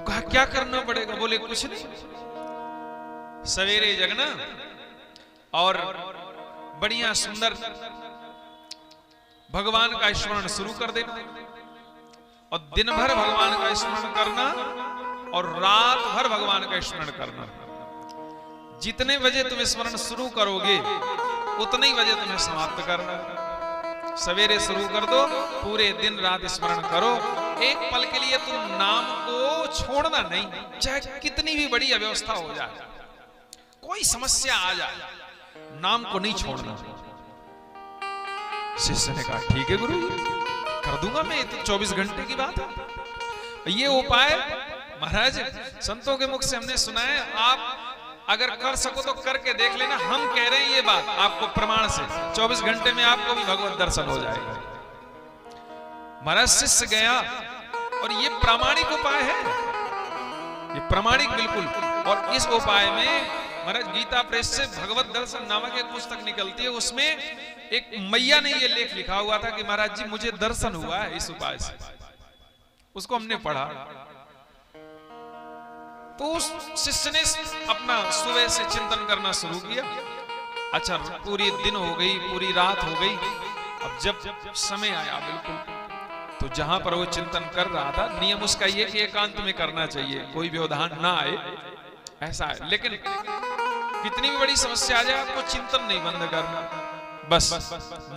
कहा क्या करना पड़ेगा? बोले कुछ नहीं, सवेरे जगना और बढ़िया सुंदर भगवान का स्मरण शुरू कर देना और दिन भर भगवान का स्मरण करना और रात भर भगवान का स्मरण करना। जितने बजे तुम स्मरण शुरू करोगे उतने ही बजे तुम्हें समाप्त करना। सवेरे शुरू कर दो, पूरे दिन रात स्मरण करो। एक पल के लिए तुम नाम को छोड़ना नहीं, चाहे कितनी भी बड़ी अव्यवस्था हो जाए, कोई समस्या आ जाए, नाम को नहीं छोड़ना। शिष्य ने कहा ठीक है गुरु जी, कर दूंगा मैं, तो 24 घंटे की बात है। ये उपाय महाराज संतों के मुख से हमने सुना है, आप अगर कर सको तो करके देख लेना। हम कह रहे हैं ये बात आपको प्रमाण से, 24 घंटे में आपको भी भगवत दर्शन हो जाएगा। महाराज शिष्य गया और ये प्रामाणिक उपाय है, ये प्रामाणिक बिल्कुल। और इस उपाय में महाराज गीता प्रेस से भगवत दर्शन नामक एक पुस्तक निकलती है, उसमें एक मैया ने ये लेख लिखा हुआ था कि महाराज जी मुझे दर्शन हुआ है इस उपाय से। उसको हमने पढ़ा तो उस शिष्य ने अपना सुबह से चिंतन करना शुरू किया। अच्छा, पूरी दिन हो गई, पूरी रात हो गई। अब जब समय आया बिल्कुल, तो जहां पर वो चिंतन कर रहा था, नियम उसका ये कि एकांत में करना चाहिए, कोई व्यवधान ना आए, ऐसा है। लेकिन कितनी भी बड़ी समस्या आ जाए, आपको चिंतन नहीं बंद करना, बस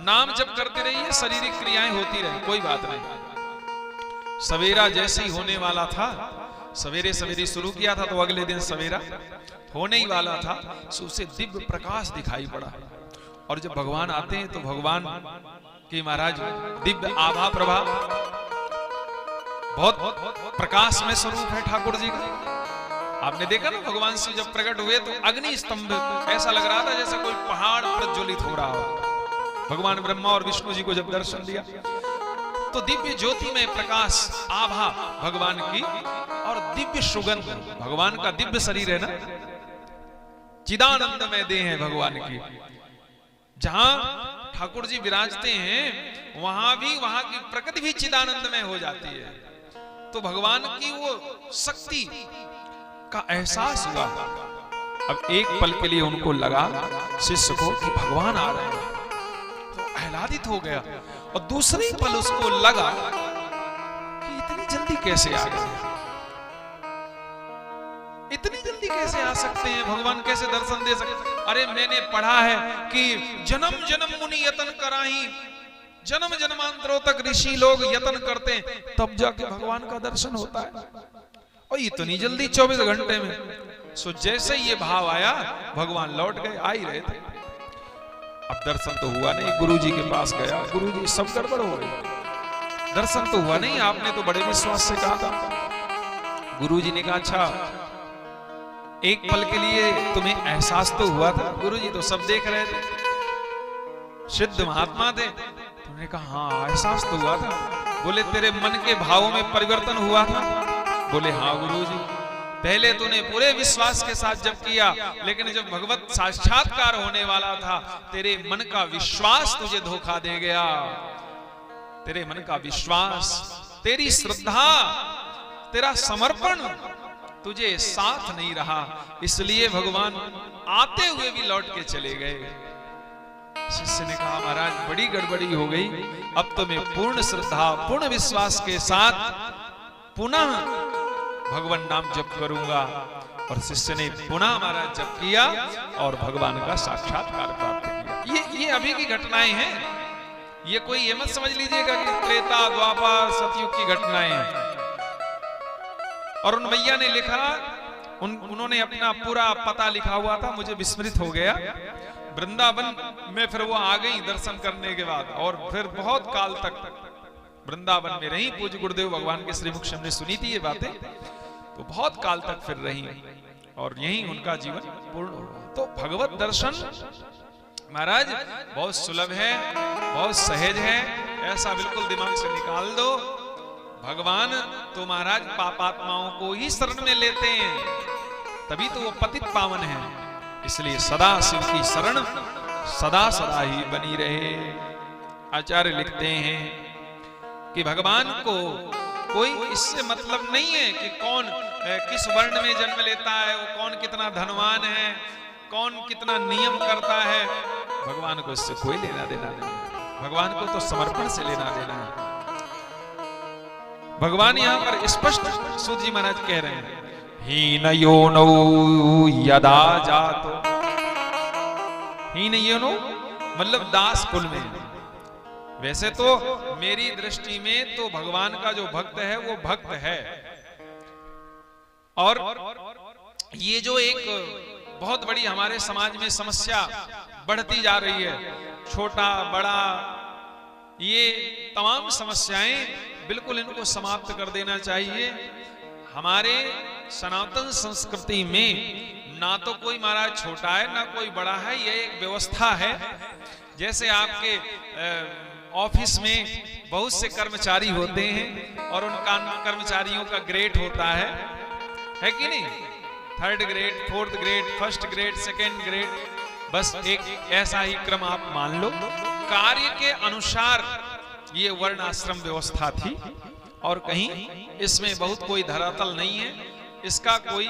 नाम जप करते रहिए, शारीरिक क्रियाएं होती रहे, कोई बात नहीं। सवेरा जैसे ही होने वाला था, सवेरे सवेरे शुरू किया था तो अगले दिन सवेरा होने ही वाला था, सो उसे दिव्य प्रकाश दिखाई पड़ा। और जब भगवान आते हैं तो भगवान की महाराज दिव्य आभा प्रभा, बहुत प्रकाश में स्वरूप है ठाकुर जी का। आपने देखा ना, भगवान से जब प्रकट हुए तो अग्नि स्तंभ ऐसा लग रहा था जैसे कोई पहाड़ प्रज्वलित हो रहा हो। भगवान ब्रह्मा और विष्णु जी को जब दर्शन दिया तो दिव्य ज्योति में प्रकाश आभा भगवान की और दिव्य सुगंध, भगवान का दिव्य शरीर है ना, चिदानंद में देह है भगवान की। जहां ठाकुर जी विराजते हैं वहां की प्रकृति भी चिदानंद में हो जाती है। तो भगवान की वो शक्ति का एहसास हुआ। अब एक पल के लिए उनको लगा शिष्य को कि भगवान आ रहे हैं, तो आह्लादित हो गया। और दूसरे पल उसको लगा कि इतनी जल्दी कैसे आ गए, इतनी जल्दी कैसे आ सकते हैं, भगवान कैसे दर्शन दे सकते। अरे मैंने पढ़ा है कि जन्म जन्म मुनि यतन कराही, जन्म जन्मांतरों तक ऋषि लोग यतन करते हैं, तब जाके भगवान का दर्शन होता है। और इतनी जल्दी 24 घंटे में। सो जैसे ये भाव आया, भगवान लौट गए, आ ही रहे थे। अब दर्शन तो हुआ नहीं, गुरुजी के पास गया, गुरुजी सब गड़बड़ हो गई, दर्शन तो हुआ नहीं, आपने तो बड़े विश्वास से कहा था। गुरुजी ने कहा अच्छा, एक पल के लिए तुम्हें एहसास तो हुआ था, गुरुजी तो सब देख रहे थे, सिद्ध महात्मा थे। तुमने कहा हाँ एहसास तो हुआ था। बोले तेरे मन के भावों में परिवर्तन हुआ था? बोले हाँ गुरुजी, पहले तूने पूरे विश्वास के साथ जप किया, लेकिन जब भगवत साक्षात्कार होने वाला था, तेरे मन का विश्वास तुझे धोखा दे गया। तेरे मन का विश्वास, तेरी श्रद्धा, तेरा समर्पण तुझे साथ नहीं रहा, इसलिए भगवान आते हुए भी लौट के चले गए। शिष्य ने कहा महाराज बड़ी गड़बड़ी हो गई, अब तो मैं पूर्ण श्रद्धा पूर्ण विश्वास के साथ पुनः भगवान नाम जप करूंगा। और शिष्य ने पुनः महाराज जप किया और भगवान का साक्षात्कार प्राप्त किया। ये अभी की घटनाएं हैं, ये कोई ये मत समझ लीजिएगा कि त्रेता द्वापर सतयुग की घटनाएं हैं। और उन भैया ने लिखा, उन्होंने अपना पूरा पता लिखा हुआ था, मुझे विस्मृत हो गया। वृंदावन में फिर वो आ गई दर्शन करने के बाद, और फिर बहुत काल तक वृंदावन में रही। पूज्य गुरुदेव भगवान के श्रीमुख से हमने सुनी थी ये बातें, तो बहुत काल तक फिर रही और यही उनका जीवन पूर्ण हुआ। तो भगवत दर्शन महाराज बहुत सुलभ है, बहुत सहज है, ऐसा बिल्कुल दिमाग से निकाल दो। भगवान तो महाराज पापात्माओं को ही शरण में लेते हैं, तभी तो वो पतित पावन है। इसलिए सदा शिव की शरण सदा सदा ही बनी रहे। आचार्य लिखते हैं कि भगवान को कोई इससे मतलब नहीं है कि कौन किस वर्ण में जन्म लेता है, वो कौन कितना धनवान है, कौन कितना नियम करता है, भगवान को इससे कोई लेना देना नहीं। भगवान को तो समर्पण से लेना देना है। भगवान यहां पर स्पष्ट सूत जी महाराज कह रहे हैं, हीन योनौ यदा जातो। हीन योनौ मतलब दास कुल में। वैसे तो मेरी दृष्टि में तो भगवान का जो भक्त है वो भक्त है, और ये जो एक बहुत बड़ी हमारे समाज में समस्या बढ़ती जा रही है, छोटा बड़ा ये तमाम समस्याएं, बिल्कुल इनको समाप्त कर देना चाहिए। हमारे सनातन संस्कृति में ना तो कोई महाराज छोटा है ना कोई बड़ा है, ये एक व्यवस्था है। जैसे आपके ऑफिस में बहुत से कर्मचारी होते हैं और उन कर्मचारियों का ग्रेड होता है कि नहीं? 3rd grade, 4th grade, 1st grade, 2nd grade, बस एक ऐसा ही क्रम आप मान लो। कार्य के अनुसार ये वर्ण आश्रम व्यवस्था थी, और कहीं इसमें बहुत कोई धरातल नहीं है। इसका कोई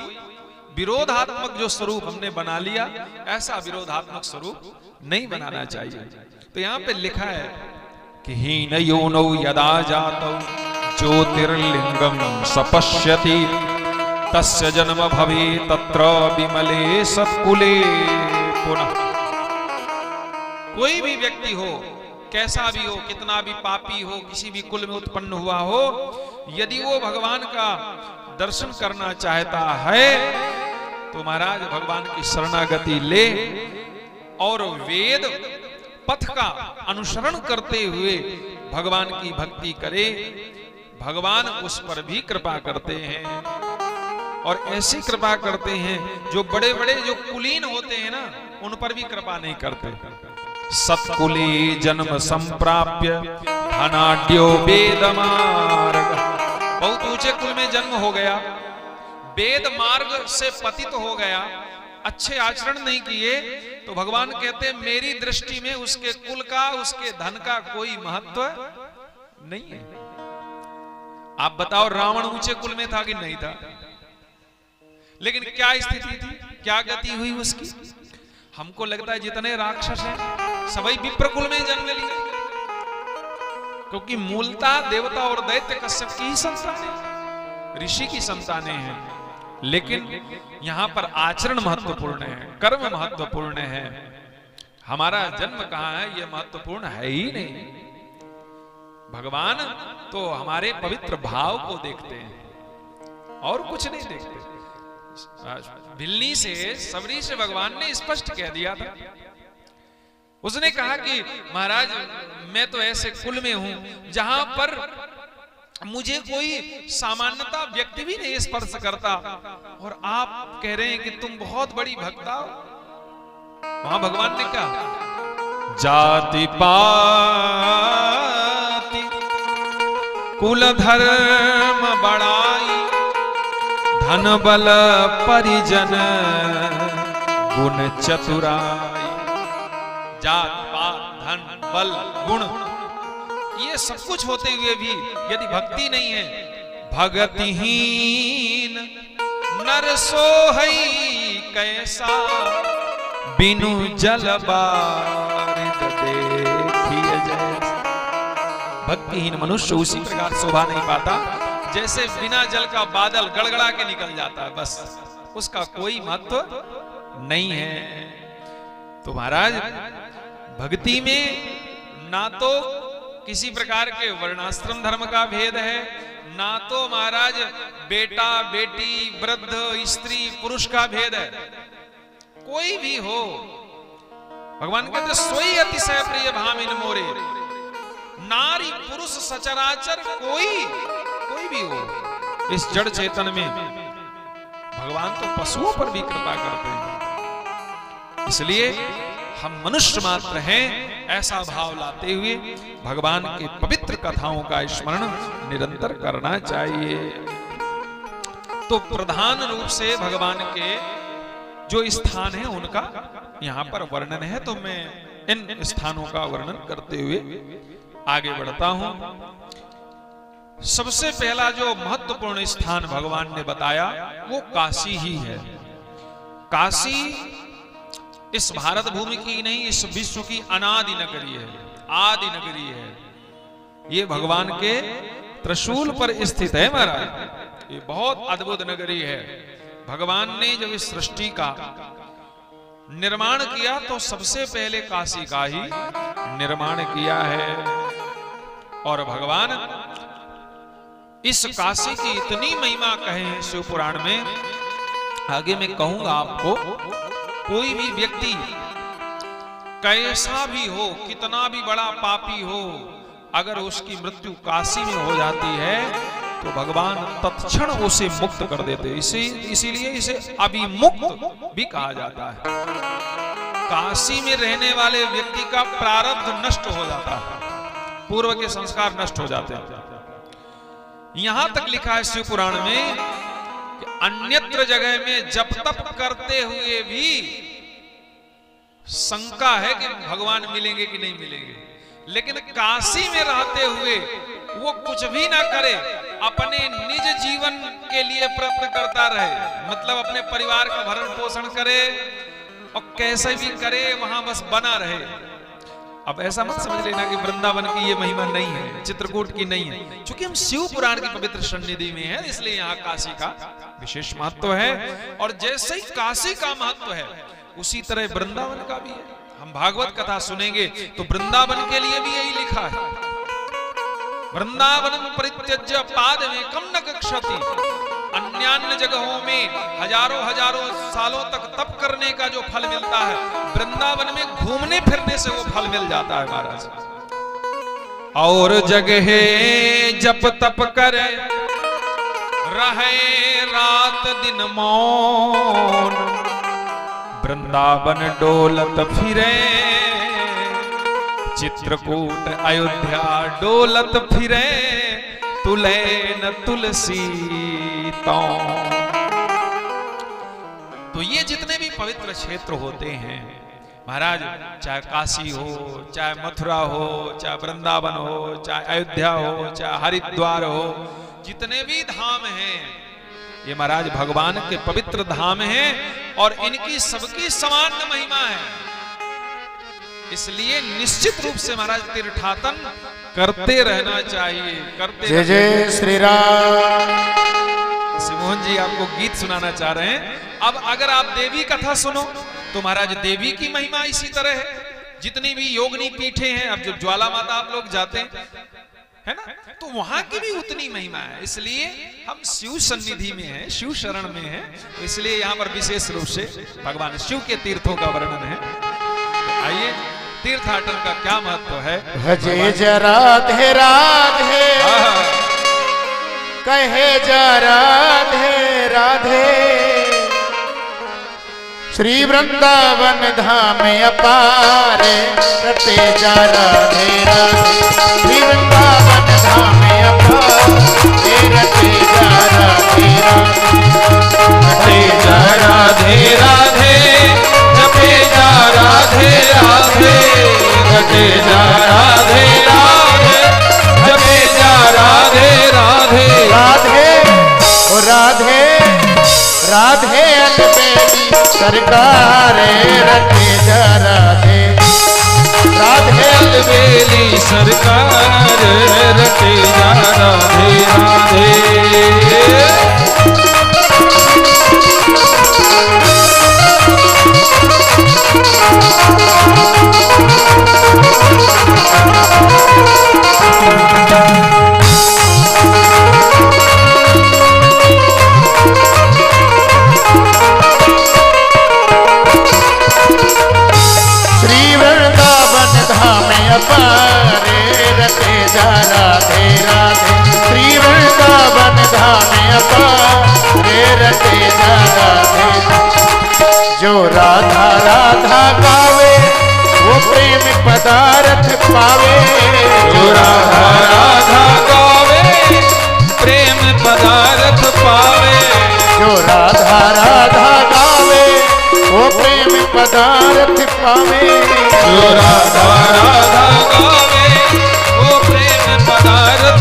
विरोधात्मक जो स्वरूप हमने बना लिया, ऐसा विरोधात्मक स्वरूप नहीं बनाना चाहिए। तो यहाँ पे लिखा है कि हीन योनौ यदा जातौ ज्योतिर्लिंगम सपश्यति तस्य जन्म भवे तत्र विमले सत्कुले पुनः। कोई भी व्यक्ति हो, कैसा भी हो, कितना भी पापी हो, किसी भी कुल में उत्पन्न हुआ हो, यदि वो भगवान का दर्शन करना चाहता है तो महाराज भगवान की शरणागति ले और वेद पथ का अनुसरण करते हुए भगवान की भक्ति करे। भगवान उस पर भी कृपा करते हैं, और ऐसी कृपा करते हैं जो बड़े बड़े जो कुलीन होते हैं ना, उन पर भी कृपा नहीं करते। सत्कुले जन्म संप्राप्य धनाढ्यो वेद मार्ग। बहुत ऊंचे कुल में जन्म हो गया, वेद मार्ग से पतित हो गया, अच्छे आचरण नहीं किए, तो भगवान कहते हैं मेरी दृष्टि में उसके कुल का, उसके धन का कोई महत्व नहीं है। आप बताओ, रावण ऊंचे कुल में था कि नहीं था? लेकिन क्या स्थिति थी, क्या गति हुई उसकी? हमको लगता है जितने राक्षस हैं सभी विप्र कुल में जन्म लिए, क्योंकि मूलतः देवता और दैत्य कश्यप की ही संतानें, ऋषि की संतानें हैं। लेकिन यहां पर आचरण महत्वपूर्ण है, कर्म महत्वपूर्ण है। हमारा जन्म कहां है यह महत्वपूर्ण है ही नहीं। भगवान तो हमारे पवित्र भाव को देखते हैं और कुछ नहीं देखते। भिलनी से, सबरी से भगवान ने स्पष्ट कह दिया था। उसने कहा कि महाराज मैं तो ऐसे कुल में हूं जहां पर मुझे कोई सामान्यता व्यक्ति भी नहीं स्पर्श करता, और आप कह रहे हैं कि तुम बहुत बड़ी भक्ता हो। वहां भगवान ने कहा जाति पाति कुल धर्म बड़ाई धन बल परिजन गुण चतुराई। जात पात धन बल गुण ये सब कुछ होते हुए भी यदि भक्ति नहीं है, भगतिहीन नर सोहई कैसा बिनु जल बारिद देखिए जैसा। भक्तिहीन मनुष्य उसी प्रकार शोभा नहीं पाता जैसे बिना जल का बादल गड़गड़ा के निकल जाता है, बस उसका कोई महत्व नहीं है। तो महाराज भक्ति में ना तो किसी प्रकार के वर्णाश्रम धर्म का भेद है, ना तो महाराज बेटा बेटी वृद्ध स्त्री पुरुष का भेद है। कोई भी हो, भगवान कहते सोई अतिशय प्रिय भामिन मोरे। नारी पुरुष सचराचर कोई भी हो, इस जड़ चेतन में भगवान तो पशुओं पर भी कृपा करते हैं। इसलिए हम मनुष्य मात्र हैं, ऐसा भाव लाते हुए भगवान के पवित्र कथाओं का स्मरण निरंतर करना चाहिए। तो प्रधान रूप से भगवान के जो स्थान है उनका यहां पर वर्णन है, तो मैं इन स्थानों का वर्णन करते हुए आगे बढ़ता हूं। सबसे पहला जो महत्वपूर्ण स्थान भगवान ने बताया वो काशी ही है। काशी इस भारत भूमि की नहीं, इस विश्व की अनादि नगरी है, आदि नगरी है। ये भगवान के त्रिशूल पर स्थित है महाराज। ये बहुत अद्भुत नगरी है। भगवान ने जब इस सृष्टि का निर्माण किया तो सबसे पहले काशी का ही निर्माण किया है। और भगवान इस काशी की इतनी महिमा कहे हैं शिव पुराण में, आगे मैं कहूंगा आपको। कोई भी व्यक्ति कैसा भी हो, कितना भी बड़ा पापी हो, अगर उसकी मृत्यु काशी में हो जाती है तो भगवान तत्क्षण उसे मुक्त कर देते। इसीलिए इसे अभिमुक्त भी कहा जाता है। काशी में रहने वाले व्यक्ति का प्रारब्ध नष्ट हो जाता है, पूर्व के संस्कार नष्ट हो जाते हैं। यहां तक लिखा है शिव पुराण में कि अन्यत्र जगह में जप तप करते हुए भी शंका है कि भगवान मिलेंगे कि नहीं मिलेंगे, लेकिन काशी में रहते हुए वो कुछ भी ना करे, अपने निज जीवन के लिए प्रयत्न करता रहे, मतलब अपने परिवार का भरण पोषण करे और कैसे भी करे वहां बस बना रहे। अब ऐसा मत समझ लेना कि वृंदावन की ये महिमा नहीं है, चित्रकूट की नहीं है। क्योंकि हम शिव पुराण की पवित्र सन्निधि में हैं, इसलिए यहाँ काशी का विशेष महत्व है। और जैसे ही काशी का महत्व है उसी तरह वृंदावन का भी है। हम भागवत कथा सुनेंगे तो वृंदावन के लिए भी यही लिखा है, वृंदावन परित्यज्य पादमेकं न गच्छति। अन्यान्य जगहों में हजारों हजारों सालों तक तप करने का जो फल मिलता है, वृंदावन में घूमने फिरने से वो फल मिल जाता है महाराज। और जगह जप तप करे रहे रात दिन मौन, वृंदावन डोलत फिरे चित्रकूट अयोध्या डोलत फिरे, तुले न तुलसी तो। तो ये जितने भी पवित्र क्षेत्र होते हैं महाराज, चाहे काशी हो, चाहे मथुरा हो, चाहे वृंदावन हो, चाहे अयोध्या हो, चाहे हरिद्वार हो, जितने भी धाम हैं ये महाराज भगवान के पवित्र धाम हैं और इनकी सबकी समान महिमा है। इसलिए निश्चित रूप से महाराज तीर्थाटन करते रहना चाहिए, करते। जय जय श्री राम। मोहन जी आपको गीत सुनाना चाह रहे हैं। अब अगर आप देवी कथा सुनो तो महाराज देवी की महिमा इसी तरह है। जितनी भी योगिनी पीठे हैं, अब जब ज्वाला माता आप लोग जाते हैं है ना, तो वहां की भी उतनी महिमा है। इसलिए हम शिव सन्निधि में हैं, शिव शरण में हैं, तो इसलिए यहाँ पर विशेष रूप से भगवान शिव के तीर्थों का वर्णन है। तो आइए तीर्थाटन का क्या महत्व है। भजे जा राधे राधे, कहे जा राधे राधे, श्री वृंदावन धाम अपारे, रटे जा राधे राधे, श्री वृंदावन धाम अपारे, रटे जा राधे राधे, रटे जा राधे राधे, जपे जा राधे राधे, रटे जा राधे राधे, जपे जा राधे राधे, राधे ओ राधे राधे अलबेली सरकार, रटे जा राधे राधे अलबेली सरकार, रटे जा राधे राधे। अपारे, रटे जा राधे राधे, श्री वृंदावन धाम अपारे, रटे जा राधे। जो राधा राधा गावे वो प्रेम पदार्थ पावे, जो राधा राधा गावे प्रेम पदार्थ पावे, जो राधा राधा गावे वो प्रेम पदार्थ पावे, जो राधा राधा गावे वो प्रेम पदार्थ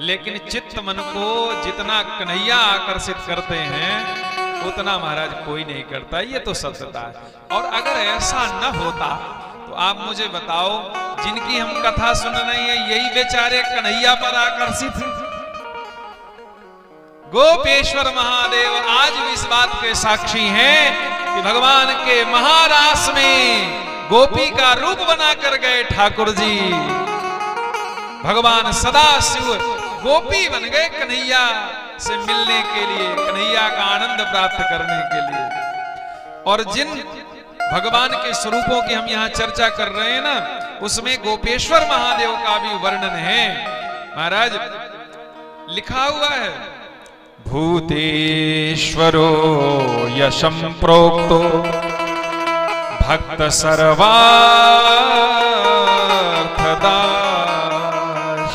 लेकिन चित्त मन को जितना कन्हैया आकर्षित करते हैं उतना महाराज कोई नहीं करता, ये तो सत्यता है। और अगर ऐसा न होता तो आप मुझे बताओ, जिनकी हम कथा सुन रहे हैं यही बेचारे कन्हैया पर आकर्षित हैं। गोपेश्वर महादेव आज भी इस बात के साक्षी हैं कि भगवान के महारास में गोपी का रूप बनाकर गए ठाकुर जी। भगवान सदाशिव गोपी बन गए कन्हैया से मिलने के लिए, कन्हैया का आनंद प्राप्त करने के लिए। और जिन भगवान के स्वरूपों की हम यहाँ चर्चा कर रहे हैं ना, उसमें गोपेश्वर महादेव का भी वर्णन है। महाराज लिखा हुआ है, भूतेश्वरो यशं प्रोक्तो भक्त सर्वार्थदा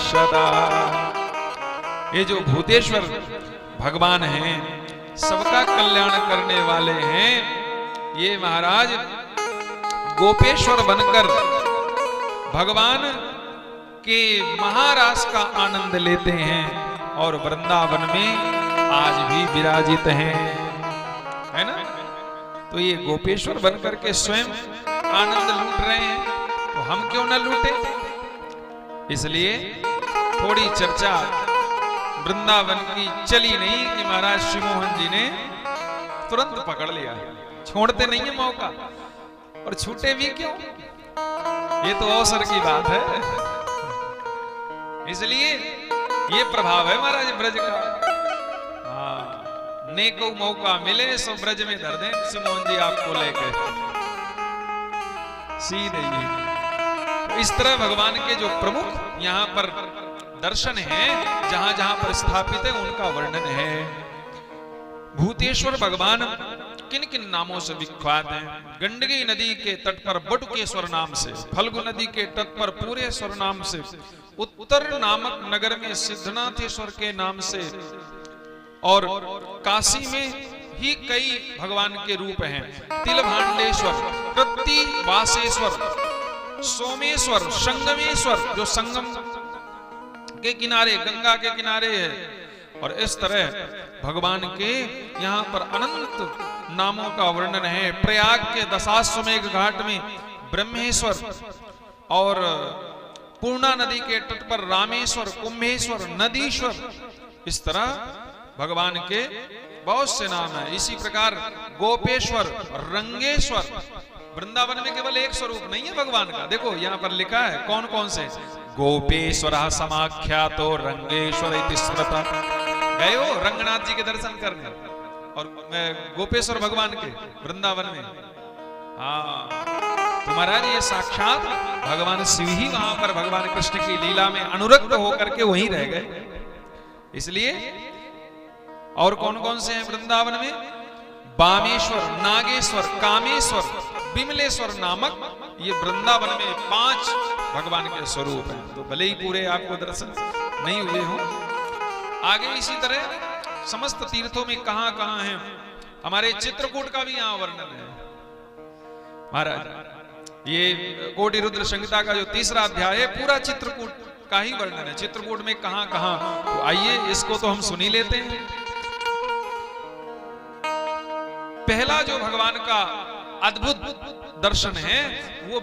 सदा। ये जो भूतेश्वर भगवान हैं, सबका कल्याण करने वाले हैं, ये महाराज गोपेश्वर बनकर भगवान के महारास का आनंद लेते हैं और वृंदावन में आज भी विराजित हैं, है ना। तो ये गोपेश्वर बनकर के स्वयं आनंद लूट रहे हैं, तो हम क्यों ना लूटे। इसलिए थोड़ी चर्चा वृंदावन की चली नहीं कि महाराज श्री मोहन जी ने तुरंत पकड़ लिया, छोड़ते नहीं है मौका, और छूटे भी क्यों, ये तो अवसर की बात है। इसलिए ये प्रभाव है महाराज ब्रज का। हाँ, नेको मौका मिले सो ब्रज में धर दें सिमोहन जी आपको लेके सीधे ही। तो इस तरह भगवान के जो प्रमुख यहाँ पर दर्शन हैं, जहां जहां पर स्थापित है उनका वर्णन है। भूतेश्वर भगवान किन किन नामों से विख्यात हैं? गंडकी नदी के तट पर बटुकेश्वर नाम से, फल्गु नदी के तट पर पूरेश्वर नाम से, उत्तर नामक नगर में सिद्धनाथेश्वर के नाम से, और काशी में ही कई भगवान के रूप हैं। तिलभांडेश्वर, कृत्तिवासेश्वर, सोमेश्वर, संगमेश्वर जो संगम के किनारे, गंगा के किनारे है। और इस तरह भगवान के यहाँ पर अनंत नामों का वर्णन है। प्रयाग के दशाश्वमेध घाट में ब्रह्मेश्वर, और पूर्णा नदी के तट पर रामेश्वर, कुंभेश्वर, नदीश्वर, इस तरह भगवान के बहुत से नाम है। इसी प्रकार गोपेश्वर, रंगेश्वर, वृंदावन में केवल एक स्वरूप नहीं है भगवान का। देखो यहाँ पर लिखा है कौन कौन से, गोपेश्वर समाख्यातो रंगेश्वर इति स्मृतः। गए हो रंगनाथ जी के दर्शन करने, और गोपेश्वर भगवान के वृंदावन में। हाँ, तो महाराज ये साक्षात भगवान शिव ही वहां पर भगवान कृष्ण की लीला में अनुरक्त होकर के वहीं रह गए। इसलिए और कौन कौन से हैं वृंदावन में? बामेश्वर, नागेश्वर, कामेश्वर, विमलेश्वर नामक ये वृंदावन में 5 भगवान के स्वरूप हैं। तो भले ही पूरे आपको दर्शन नहीं हुए हों, आगे इसी तरह समस्त तीर्थों में कहां कहां हैं। हमारे चित्रकूट का भी यहां वर्णन है महाराज। ये कोटि रुद्र संहिता का जो 3रा अध्याय है, पूरा चित्रकूट का ही वर्णन है। चित्रकूट में कहां कहां, तो आइए इसको तो हम सुन ही लेते हैं। पहला जो भगवान का अद्भुत दर्शन है वो